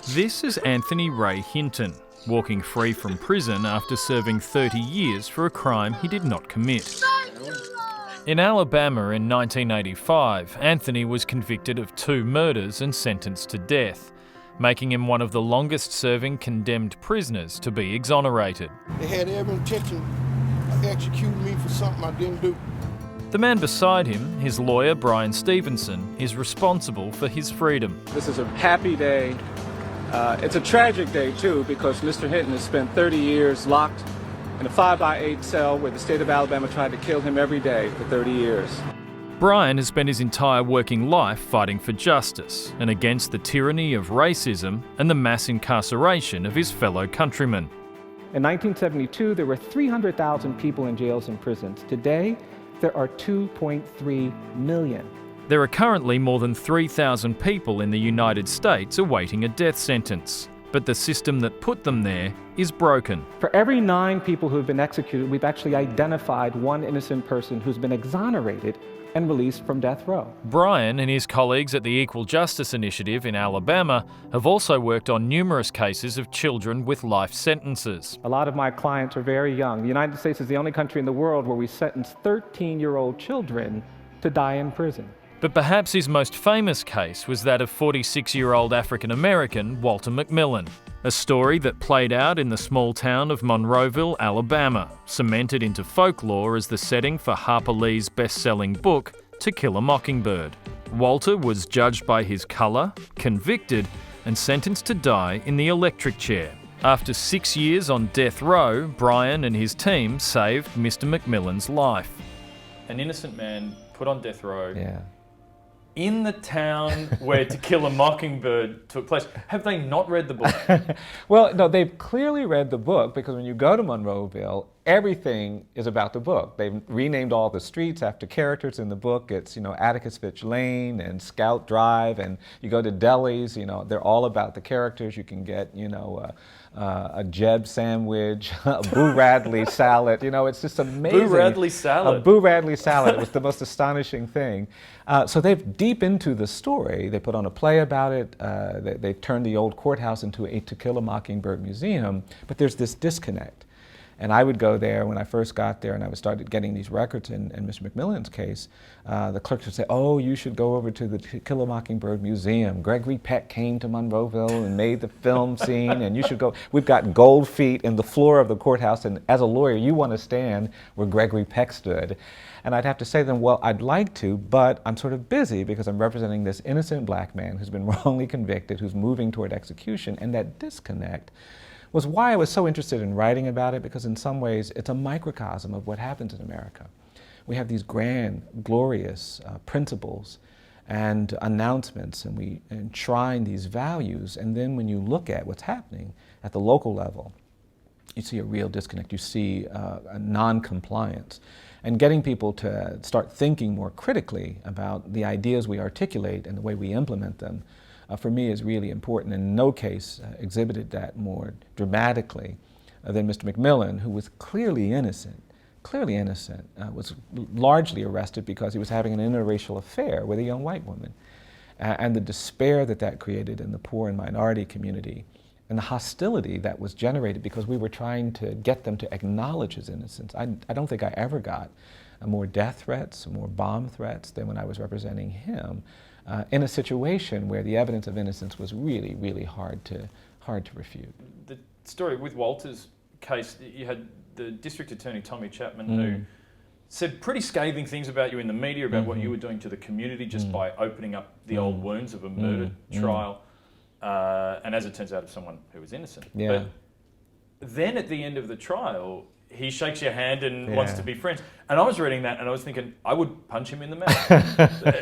This is Anthony Ray Hinton, walking free from prison after serving 30 years for a crime he did not commit. In Alabama in 1985, Anthony was convicted of 2 murders and sentenced to death, making him one of the longest-serving condemned prisoners to be exonerated. They had every intention of executing me for something I didn't do. The man beside him, his lawyer Bryan Stevenson, is responsible for his freedom. This is a happy day. It's a tragic day too, because Mr. Hinton has spent 30 years locked in a 5x8 cell where the state of Alabama tried to kill him every day for 30 years. Bryan has spent his entire working life fighting for justice and against the tyranny of racism and the mass incarceration of his fellow countrymen. In 1972, there were 300,000 people in jails and prisons. Today, there are 2.3 million. There are currently more than 3,000 people in the United States awaiting a death sentence, but the system that put them there is broken. For every 9 people who have been executed, we've actually identified one innocent person who's been exonerated and released from death row. Bryan and his colleagues at the Equal Justice Initiative in Alabama have also worked on numerous cases of children with life sentences. A lot of my clients are very young. The United States is the only country in the world where we sentence 13-year-old children to die in prison. But perhaps his most famous case was that of 46-year-old African-American Walter McMillan, a story that played out in the small town of Monroeville, Alabama, cemented into folklore as the setting for Harper Lee's best-selling book, To Kill a Mockingbird. Walter was judged by his colour, convicted, and sentenced to die in the electric chair. After 6 years on death row, Bryan and his team saved Mr. McMillan's life. An innocent man put on death row. Yeah. In the town where To Kill a Mockingbird took place. Have they not read the book? Well, no, they've clearly read the book, because when you go to Monroeville, everything is about the book. They've renamed all the streets after characters in the book. It's, Atticus Fitch Lane and Scout Drive, and you go to delis, they're all about the characters. You can get, a Jeb sandwich, a Boo Radley salad. It's just amazing. Boo Radley salad. A Boo Radley salad. It was the most astonishing thing. So they're deep into the story. They put on a play about it. They turned the old courthouse into a To Kill a Mockingbird museum. But there's this disconnect. And I would go there when I first got there, and I started getting these records in Mr. McMillan's case. The clerks would say, "Oh, you should go over to the To Kill a Mockingbird Museum. Gregory Peck came to Monroeville and made the film scene, and you should go. We've got gold feet in the floor of the courthouse, and as a lawyer, you want to stand where Gregory Peck stood." And I'd have to say to them, well, I'd like to, but I'm sort of busy because I'm representing this innocent black man who's been wrongly convicted, who's moving toward execution, and that disconnect was why I was so interested in writing about it, because in some ways it's a microcosm of what happens in America. We have these grand, glorious principles and announcements, and we enshrine these values, and then when you look at what's happening at the local level, you see a real disconnect. You see a non-compliance. And getting people to start thinking more critically about the ideas we articulate and the way we implement them, for me, is really important. In no case exhibited that more dramatically than Mr. McMillan, who was clearly innocent, was largely arrested because he was having an interracial affair with a young white woman. And the despair that created in the poor and minority community, and the hostility that was generated because we were trying to get them to acknowledge his innocence. I don't think I ever got more death threats, more bomb threats than when I was representing him in a situation where the evidence of innocence was really, really hard to refute. The story with Walter's case, you had the District Attorney Tommy Chapman who said pretty scathing things about you in the media about what you were doing to the community just by opening up the old wounds of a murder trial. And as it turns out, of someone who was innocent. Yeah. But then at the end of the trial, he shakes your hand and wants to be friends. And I was reading that and I was thinking, I would punch him in the mouth.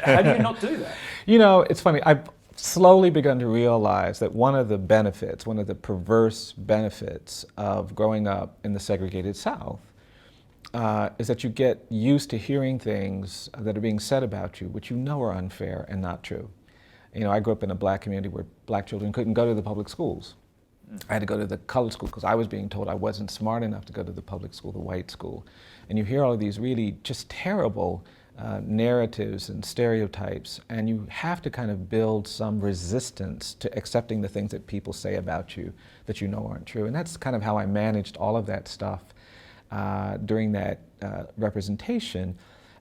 How do you not do that? It's funny. I've slowly begun to realize that one of the perverse benefits of growing up in the segregated South is that you get used to hearing things that are being said about you, which are unfair and not true. I grew up in a black community where black children couldn't go to the public schools. I had to go to the colored school because I was being told I wasn't smart enough to go to the public school, the white school. And you hear all of these really just terrible narratives and stereotypes, and you have to kind of build some resistance to accepting the things that people say about you that you know aren't true. And that's kind of how I managed all of that stuff during that representation.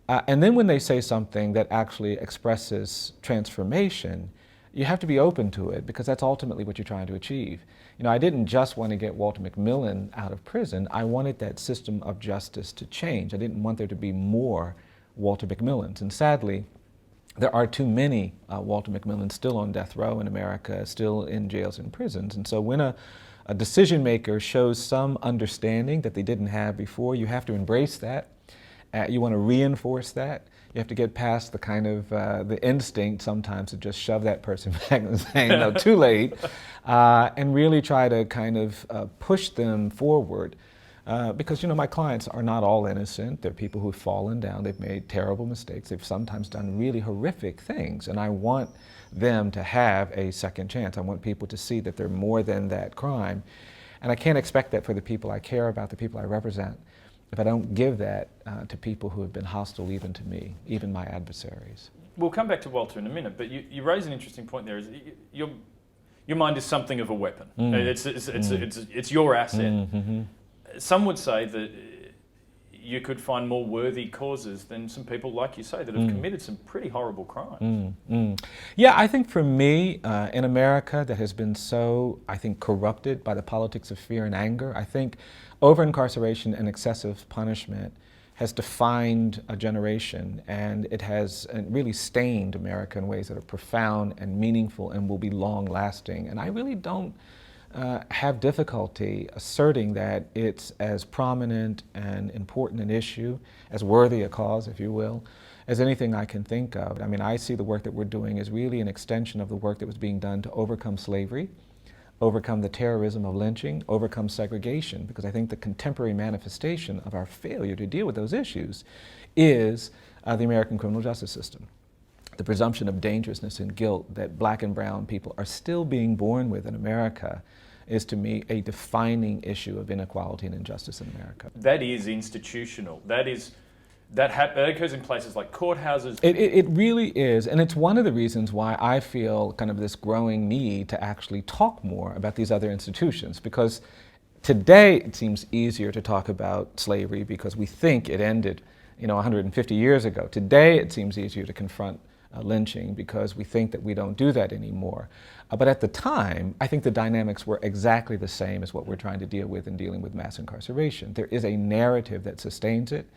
And then when they say something that actually expresses transformation, you have to be open to it, because that's ultimately what you're trying to achieve. You know, I didn't just want to get Walter McMillian out of prison. I wanted that system of justice to change. I didn't want there to be more Walter McMillans. And sadly, there are too many Walter McMillans still on death row in America, still in jails and prisons. And so when a decision maker shows some understanding that they didn't have before, you have to embrace that. You want to reinforce that. You have to get past the kind of the instinct sometimes to just shove that person back and say, no, too late, and really try to kind of push them forward. Because, you know, my clients are not all innocent. They're people who've fallen down. They've made terrible mistakes. They've sometimes done really horrific things. And I want them to have a second chance. I want people to see that they're more than that crime. And I can't expect that for the people I care about, the people I represent, if I don't give that to people who have been hostile even to me, even my adversaries. We'll come back to Walter in a minute, but you raise an interesting point there. Is your mind is something of a weapon. It's your asset. Mm-hmm. Some would say that you could find more worthy causes than some people, like you say, that have committed some pretty horrible crimes. Yeah, I think for me, in America that has been so, I think, corrupted by the politics of fear and anger, I think over-incarceration and excessive punishment has defined a generation, and it has really stained America in ways that are profound and meaningful and will be long-lasting. And I really don't have difficulty asserting that it's as prominent and important an issue, as worthy a cause, if you will, as anything I can think of. I mean, I see the work that we're doing as really an extension of the work that was being done to overcome slavery, overcome the terrorism of lynching, overcome segregation, because I think the contemporary manifestation of our failure to deal with those issues is the American criminal justice system. The presumption of dangerousness and guilt that black and brown people are still being born with in America is, to me, a defining issue of inequality and injustice in America. That is institutional. That occurs in places like courthouses. It really is, and it's one of the reasons why I feel kind of this growing need to actually talk more about these other institutions, because today it seems easier to talk about slavery because we think it ended, 150 years ago. Today it seems easier to confront lynching because we think that we don't do that anymore. But at the time, I think the dynamics were exactly the same as what we're trying to deal with in dealing with mass incarceration. There is a narrative that sustains it,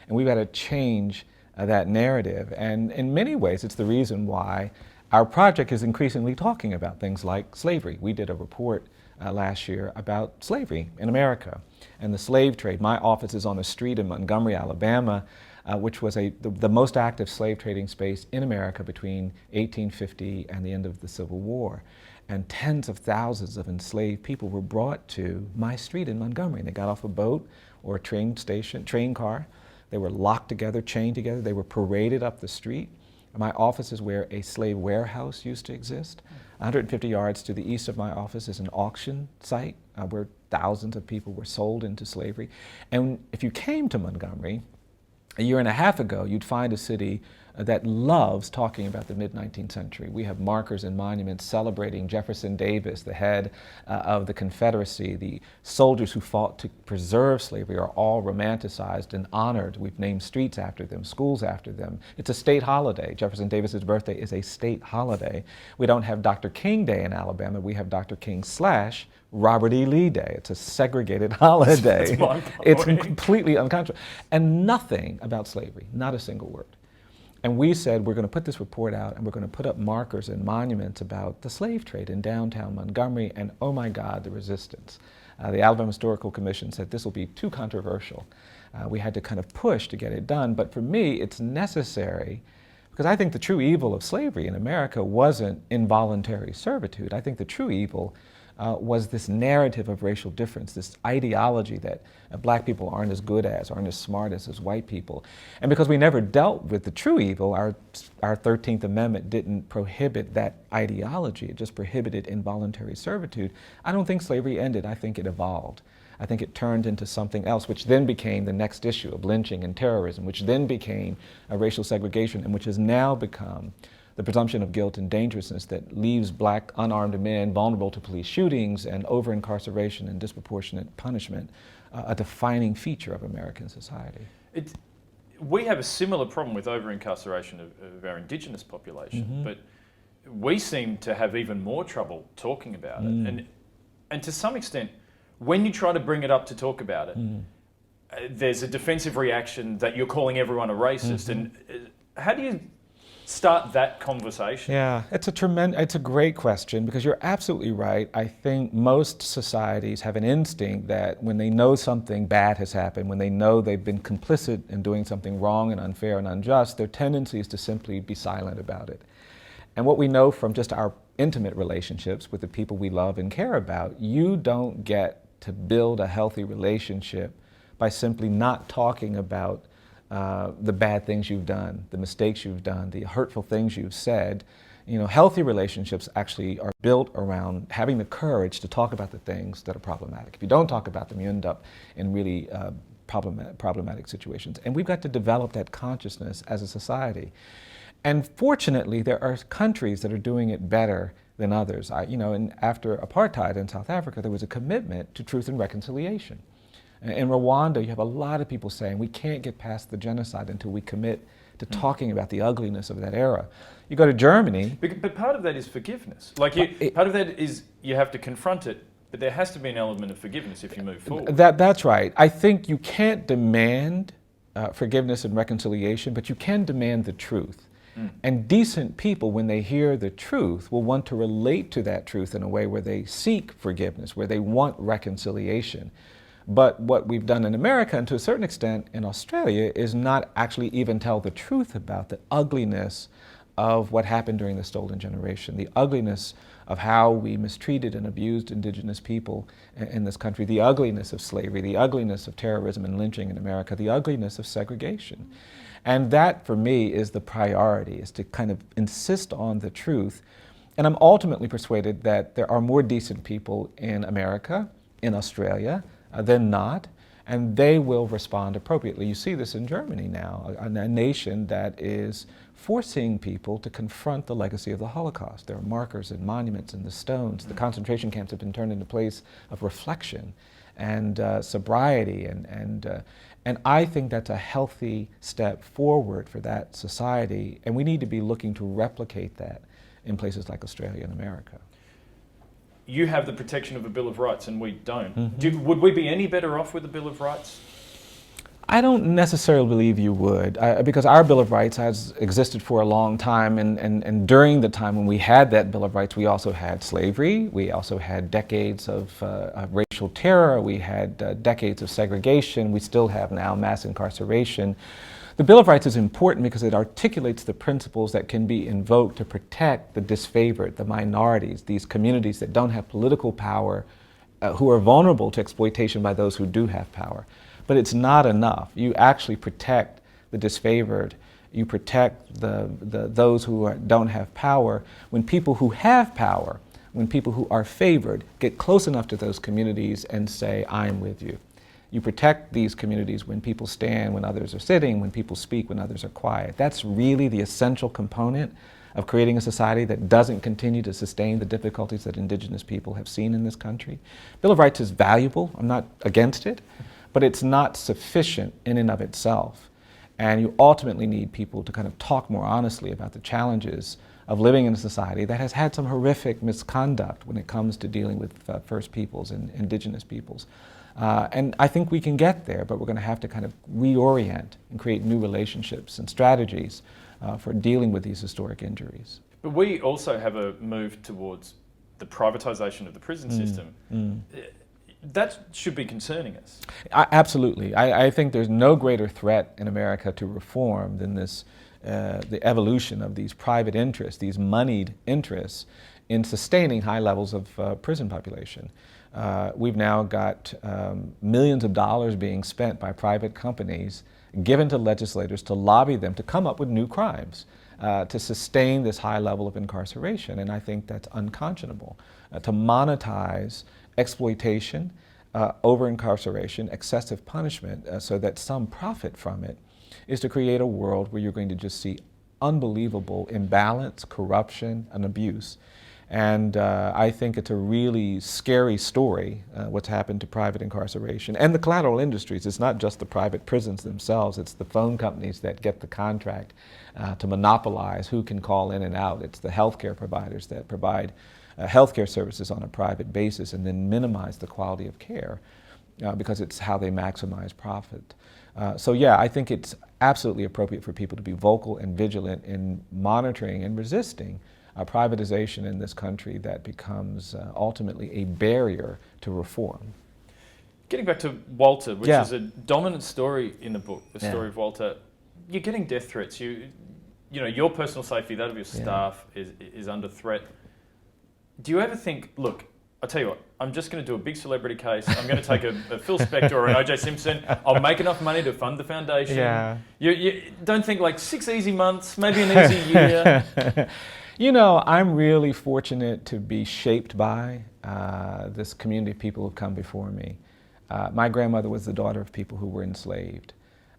and we've got to change that narrative. And in many ways, it's the reason why our project is increasingly talking about things like slavery. We did a report last year about slavery in America and the slave trade. My office is on a street in Montgomery, Alabama, which was the most active slave trading space in America between 1850 and the end of the Civil War. And tens of thousands of enslaved people were brought to my street in Montgomery. And they got off a boat or a train car. They were locked together, chained together. They were paraded up the street. My office is where a slave warehouse used to exist. 150 yards to the east of my office is an auction site where thousands of people were sold into slavery. And if you came to Montgomery a year and a half ago, you'd find a city that loves talking about the mid-19th century. We have markers and monuments celebrating Jefferson Davis, the head of the Confederacy. The soldiers who fought to preserve slavery are all romanticized and honored. We've named streets after them, schools after them. It's a state holiday. Jefferson Davis's birthday is a state holiday. We don't have Dr. King Day in Alabama. We have Dr. King / Robert E. Lee Day. It's a segregated holiday. It's completely unconscionable. And nothing about slavery, not a single word. And we said, we're going to put this report out and we're going to put up markers and monuments about the slave trade in downtown Montgomery, and oh my God, the resistance. The Alabama Historical Commission said this will be too controversial. We had to kind of push to get it done, but for me, it's necessary because I think the true evil of slavery in America wasn't involuntary servitude. I think the true evil was this narrative of racial difference, this ideology that black people aren't as good as, aren't as smart as white people. And because we never dealt with the true evil, our 13th Amendment didn't prohibit that ideology, it just prohibited involuntary servitude. I don't think slavery ended, I think it evolved. I think it turned into something else, which then became the next issue of lynching and terrorism, which then became racial segregation, and which has now become the presumption of guilt and dangerousness that leaves black unarmed men vulnerable to police shootings and over-incarceration and disproportionate punishment, a defining feature of American society. We have a similar problem with over-incarceration of our Indigenous population, but we seem to have even more trouble talking about it. And to some extent, when you try to bring it up to talk about it, there's a defensive reaction that you're calling everyone a racist. And how do you start that conversation? Yeah, it's a great question, because you're absolutely right. I think most societies have an instinct that when they know something bad has happened, when they know they've been complicit in doing something wrong and unfair and unjust, their tendency is to simply be silent about it. And what we know from just our intimate relationships with the people we love and care about, you don't get to build a healthy relationship by simply not talking about the bad things you've done, the mistakes you've done, the hurtful things you've said. You know, healthy relationships actually are built around having the courage to talk about the things that are problematic. If you don't talk about them, you end up in really problematic situations. And we've got to develop that consciousness as a society. And fortunately, there are countries that are doing it better than others. After apartheid in South Africa, there was a commitment to truth and reconciliation. In Rwanda, you have a lot of people saying we can't get past the genocide until we commit to talking about the ugliness of that era. You go to Germany. But part of that is forgiveness. Part of that is you have to confront it, but there has to be an element of forgiveness if you move forward. That's right. I think you can't demand forgiveness and reconciliation, but you can demand the truth. And decent people, when they hear the truth, will want to relate to that truth in a way where they seek forgiveness, where they want reconciliation. But what we've done in America, and to a certain extent in Australia, is not actually even tell the truth about the ugliness of what happened during the Stolen Generation, the ugliness of how we mistreated and abused Indigenous people in this country, the ugliness of slavery, the ugliness of terrorism and lynching in America, the ugliness of segregation. And that, for me, is the priority, is to kind of insist on the truth. And I'm ultimately persuaded that there are more decent people in America, in Australia, than not, and they will respond appropriately. You see this in Germany now, a nation that is forcing people to confront the legacy of the Holocaust. There are markers and monuments and the stones. The concentration camps have been turned into a place of reflection and sobriety, and I think that's a healthy step forward for that society, and we need to be looking to replicate that in places like Australia and America. You have the protection of a Bill of Rights and we don't. Would we be any better off with a Bill of Rights? I don't necessarily believe you would, because our Bill of Rights has existed for a long time, and during the time when we had that Bill of Rights, we also had slavery, we also had decades of racial terror, we had decades of segregation, we still have now mass incarceration. The Bill of Rights is important because it articulates the principles that can be invoked to protect the disfavored, the minorities, these communities that don't have political power, who are vulnerable to exploitation by those who do have power. But it's not enough. You actually protect the disfavored. You protect those who don't have power. When people who have power, when people who are favored get close enough to those communities and say, I'm with you. You protect these communities when people stand, when others are sitting, when people speak, when others are quiet. That's really the essential component of creating a society that doesn't continue to sustain the difficulties that Indigenous people have seen in this country. Bill of Rights is valuable. I'm not against it, but it's not sufficient in and of itself. And you ultimately need people to kind of talk more honestly about the challenges of living in a society that has had some horrific misconduct when it comes to dealing with First Peoples and Indigenous peoples. And I think we can get there, but we're going to have to kind of reorient and create new relationships and strategies for dealing with these historic injuries. But we also have a move towards the privatization of the prison system. That should be concerning us. Absolutely. I think there's no greater threat in America to reform than this, the evolution of these private interests, these moneyed interests in sustaining high levels of prison population. We've now got millions of dollars being spent by private companies given to legislators to lobby them to come up with new crimes to sustain this high level of incarceration. And I think that's unconscionable. To monetize exploitation, over-incarceration, excessive punishment, so that some profit from it, is to create a world where you're going to just see unbelievable imbalance, corruption, and abuse. And I think it's a really scary story, what's happened to private incarceration and the collateral industries. It's not just the private prisons themselves, it's the phone companies that get the contract to monopolize who can call in and out. It's the healthcare providers that provide healthcare services on a private basis and then minimize the quality of care because it's how they maximize profit. So yeah, I think it's absolutely appropriate for people to be vocal and vigilant in monitoring and resisting privatization in this country that becomes ultimately a barrier to reform. Getting back to Walter, which Yeah. is a dominant story in the book, the story Yeah. of Walter, you're getting death threats. You know, your personal safety, that of your staff, is under threat. Do you ever think, look, I'll tell you what, I'm just going to do a big celebrity case. I'm going to take a Phil Spector or an O.J. Simpson. I'll make enough money to fund the foundation. Yeah. You don't think like 6 easy months, maybe an easy year. You know, I'm really fortunate to be shaped by this community of people who've come before me. My grandmother was the daughter of people who were enslaved.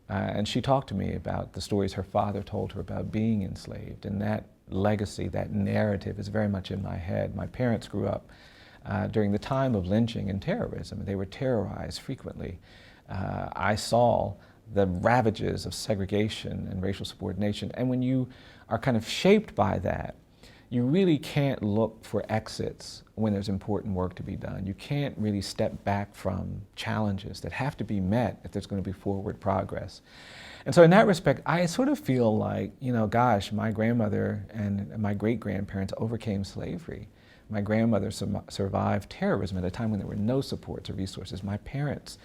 And she talked to me about the stories her father told her about being enslaved. And that legacy, that narrative is very much in my head. My parents grew up during the time of lynching and terrorism. They were terrorized frequently. I saw the ravages of segregation and racial subordination. And when you are kind of shaped by that, you really can't look for exits when there's important work to be done. You can't really step back from challenges that have to be met if there's going to be forward progress. And so in that respect, I sort of feel like, you know, gosh, my grandmother and my great-grandparents overcame slavery. My grandmother survived terrorism at a time when there were no supports or resources. My parents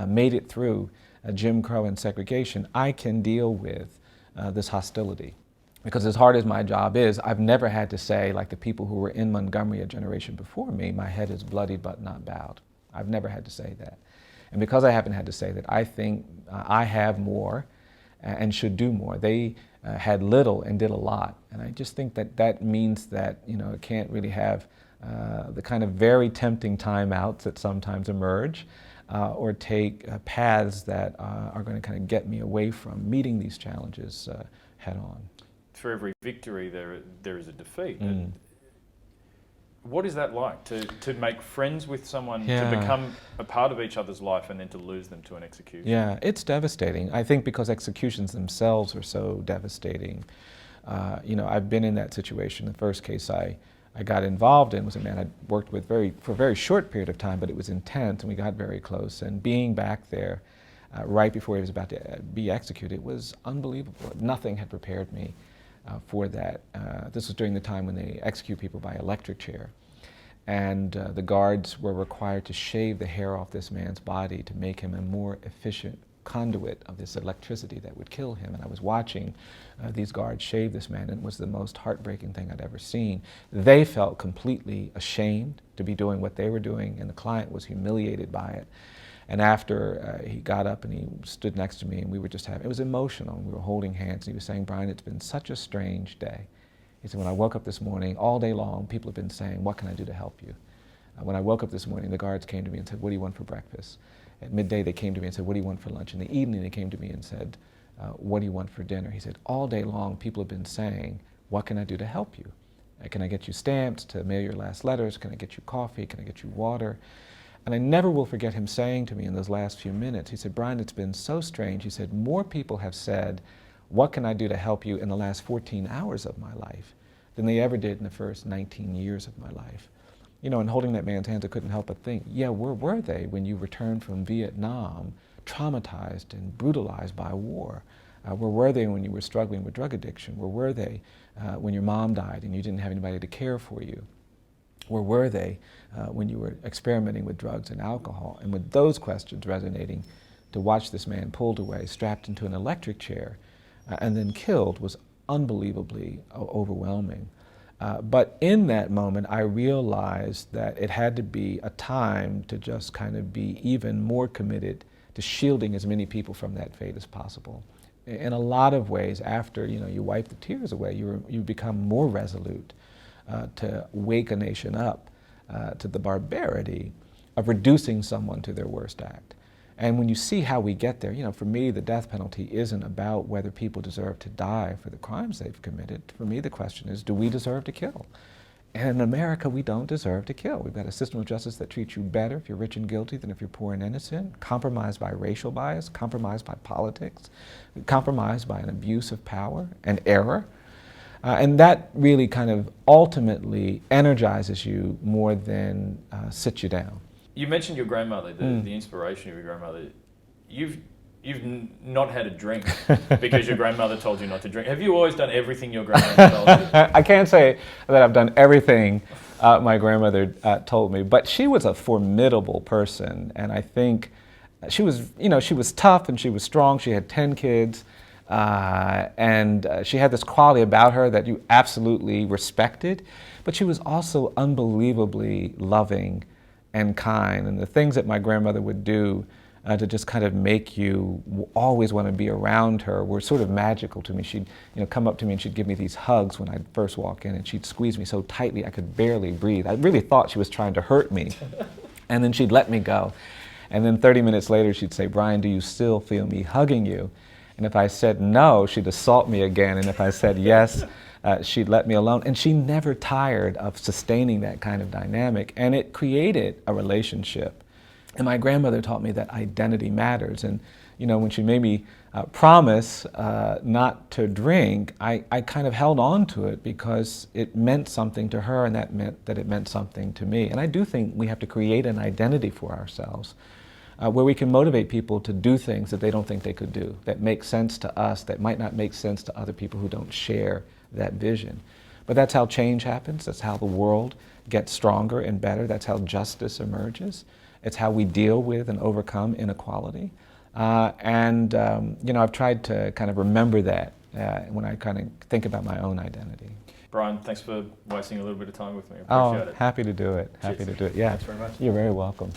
made it through Jim Crow and segregation. I can deal with this hostility. Because as hard as my job is, I've never had to say, like the people who were in Montgomery a generation before me, my head is bloody but not bowed. I've never had to say that. And because I haven't had to say that, I think I have more and should do more. They had little and did a lot. And I just think that that means that, you know, it can't really have the kind of very tempting timeouts that sometimes emerge or take paths that are going to kind of get me away from meeting these challenges head on. For every victory, there is a defeat. What is that like, to make friends with someone, to become a part of each other's life and then to lose them to an execution? Yeah, it's devastating. I think because executions themselves are so devastating. You know, I've been in that situation. The first case I got involved in was a man I'd worked with for a very short period of time, but it was intense and we got very close. And being back there right before he was about to be executed was unbelievable. Nothing had prepared me for that. This was during the time when they execute people by electric chair. And the guards were required to shave the hair off this man's body to make him a more efficient conduit of this electricity that would kill him. And I was watching these guards shave this man, and it was the most heartbreaking thing I'd ever seen. They felt completely ashamed to be doing what they were doing, and the client was humiliated by it. And after he got up and he stood next to me and we were just having, it was emotional, and we were holding hands, and he was saying, "Bryan, it's been such a strange day." He said, "When I woke up this morning, all day long, people have been saying, 'What can I do to help you?' When I woke up this morning, the guards came to me and said, 'What do you want for breakfast?' At midday, they came to me and said, 'What do you want for lunch?' In the evening, they came to me and said, 'What do you want for dinner?' He said, 'All day long, people have been saying, 'What can I do to help you? Can I get you stamps to mail your last letters? Can I get you coffee? Can I get you water?' And I never will forget him saying to me in those last few minutes, he said, 'Bryan, it's been so strange.' He said, 'More people have said, 'What can I do to help you?' in the last 14 hours of my life than they ever did in the first 19 years of my life.'" You know, and holding that man's hands, I couldn't help but think, yeah, where were they when you returned from Vietnam, traumatized and brutalized by war? Where were they when you were struggling with drug addiction? Where were they when your mom died and you didn't have anybody to care for you? Where were they when you were experimenting with drugs and alcohol? And with those questions resonating, to watch this man pulled away, strapped into an electric chair, and then killed was unbelievably overwhelming. But in that moment, I realized that it had to be a time to just kind of be even more committed to shielding as many people from that fate as possible. In a lot of ways, after you wipe the tears away, you become more resolute to wake a nation up to the barbarity of reducing someone to their worst act. And when you see how we get there, for me, the death penalty isn't about whether people deserve to die for the crimes they've committed. For me, the question is, do we deserve to kill? And in America, we don't deserve to kill. We've got a system of justice that treats you better if you're rich and guilty than if you're poor and innocent, compromised by racial bias, compromised by politics, compromised by an abuse of power and error. And that really kind of ultimately energizes you more than sits you down. You mentioned your grandmother, the inspiration of your grandmother. You've not had a drink because your grandmother told you not to drink. Have you always done everything your grandmother told you? I can't say that I've done everything my grandmother told me, but she was a formidable person, and I think she was tough and she was strong. She had 10 kids, and she had this quality about her that you absolutely respected, but she was also unbelievably loving and kind, and the things that my grandmother would do to just kind of make you always want to be around her were sort of magical to me. She'd come up to me and she'd give me these hugs when I'd first walk in, and she'd squeeze me so tightly I could barely breathe. I really thought she was trying to hurt me, and then she'd let me go. And then 30 minutes later she'd say, "Bryan, do you still feel me hugging you?" And if I said no, she'd assault me again, and if I said yes, she'd let me alone. And she never tired of sustaining that kind of dynamic, and it created a relationship. And my grandmother taught me that identity matters. And when she made me promise not to drink, I kind of held on to it because it meant something to her, and that meant that it meant something to me. And I do think we have to create an identity for ourselves where we can motivate people to do things that they don't think they could do, that make sense to us, that might not make sense to other people who don't share that vision. But that's how change happens. That's how the world gets stronger and better. That's how justice emerges. It's how we deal with and overcome inequality. I've tried to kind of remember that when I kind of think about my own identity. Bryan, thanks for wasting a little bit of time with me. I appreciate it. Happy to do it. Happy to do it. Yeah. Thanks very much. You're very welcome.